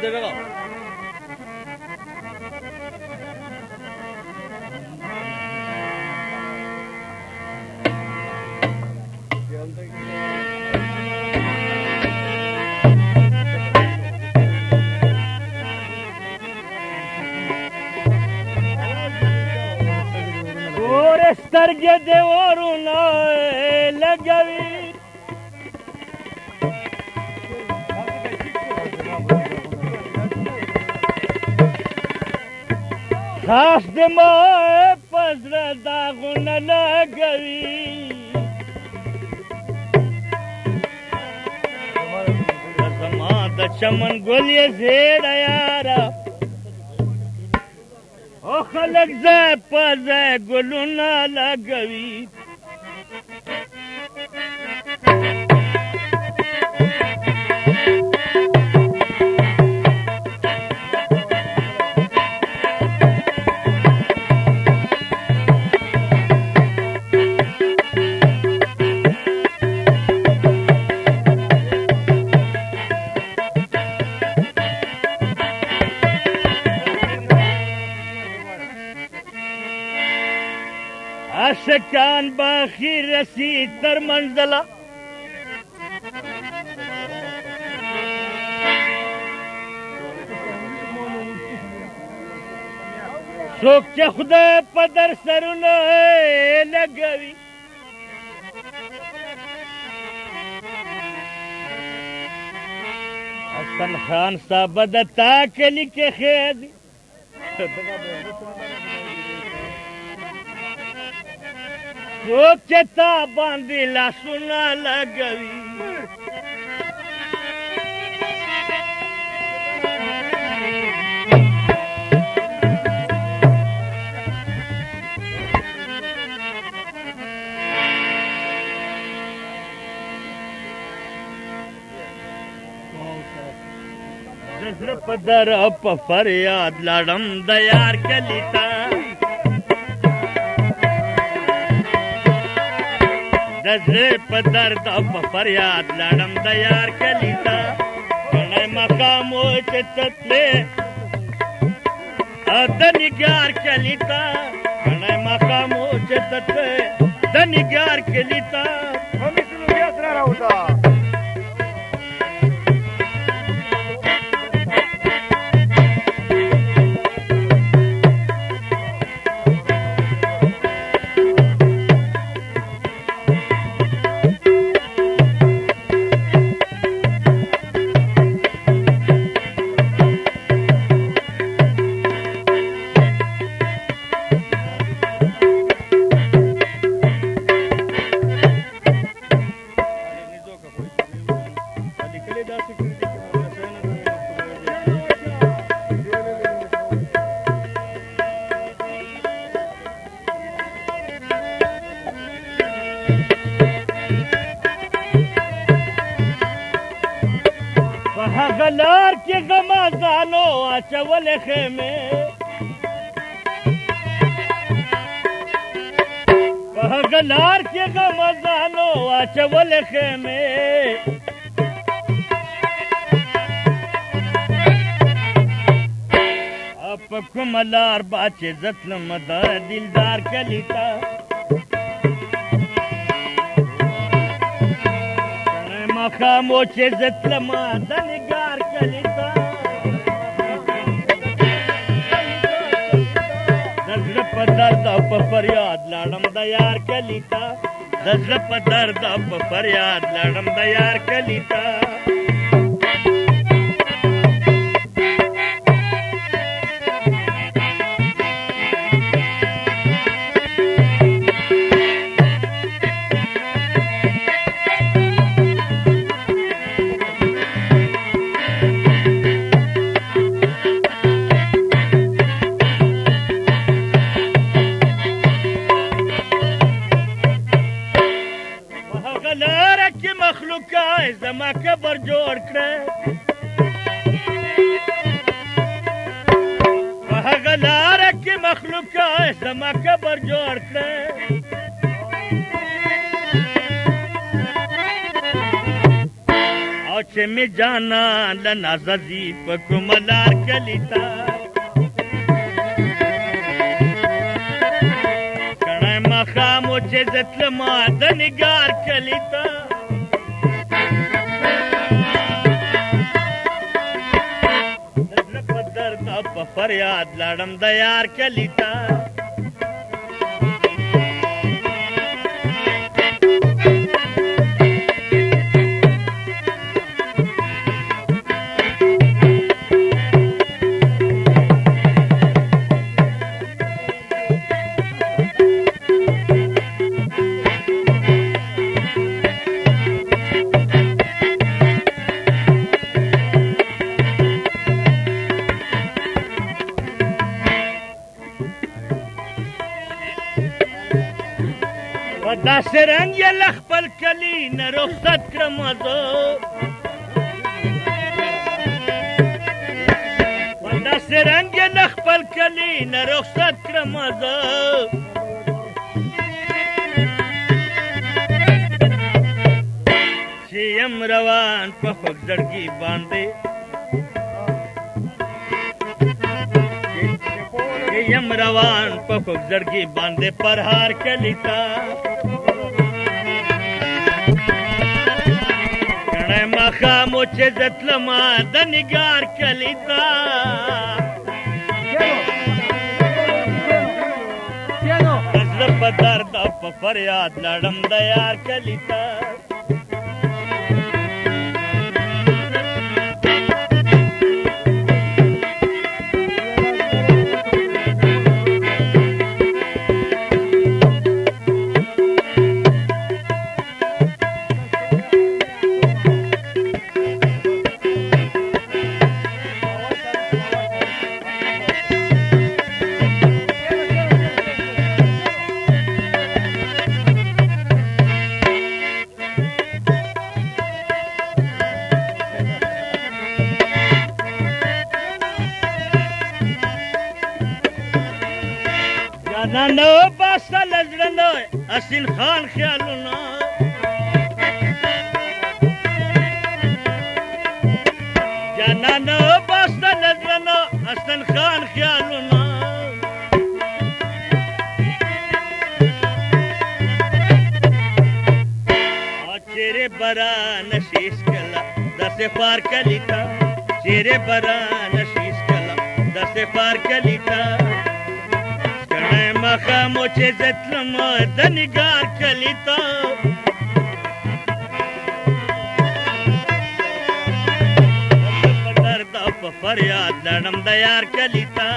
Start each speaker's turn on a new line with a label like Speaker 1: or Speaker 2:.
Speaker 1: देगा
Speaker 2: سترګې دې ورونه لګوي خاص دې ما په زړه داغونه لګوي زما د چمن ګل یې زیړه یاره او خلق ځای په ځای ګلونه لګوي عاشقان باخیر رسید تر منزله څوک چې خدای په در سرونه لګوي حسن خان صاحب د تا کلي کې خیر دي څوک چې تا باندې لاسونه لګوي د زړه په در په فریاد لاړم د یار کلي ته د زړه په درد او په فریاد لاړم د یار کلي ته غنی مقامو چې تتلې د نګار کلي ته غنی مقامو چې تتلې د نګار کلي ته
Speaker 3: همېشلو بیا سره راوځه
Speaker 2: غلار کې غمازانو اچولې خېمې په غلار کې غمازانو اچولې خېمې په کوم لار باچې زتلم د دلدار کلي ته مقامو چې زتلم د نګار کلي ته د زړه په درد او په فریاد لاړم د یار کلي ته د زړه په درد او په فریاد لاړم د یار کلي ته زما قبر جوړ کړه په هغه لاره کې مخلوقه زما قبر جوړ کړه او چې می جانا لنازدی په کوملار کلیتا کړه مخامو چې زتلما د نگار کلیتا دزړه په درد په فریاد لاړم د یار کلیتا داسې رنګ یې له خپل کلي نه رخصت کړمه زه داسې رنګ یې له خپل کلي نه رخصت کړمه زه چې یم روان په خوږ زړګي باندې یم روان په خوږ زړګي باندې پرهار کلی تا کړه مخامو چې زتلما د نگار کلی تا زړه په درد او په فریاد لاړم د یار کلی تا جانانو باسل زړه حسین خان خیالونه جانانو باسل زړه حسین خان خیالونه چیرې برا نشیش کلا دسه پار کلیتا چیرې برا نشیش کلا دسه پار کلیتا مخامو چې زتلما د نگار کلیتا په درد په فریاد لاړم د یار کلیتا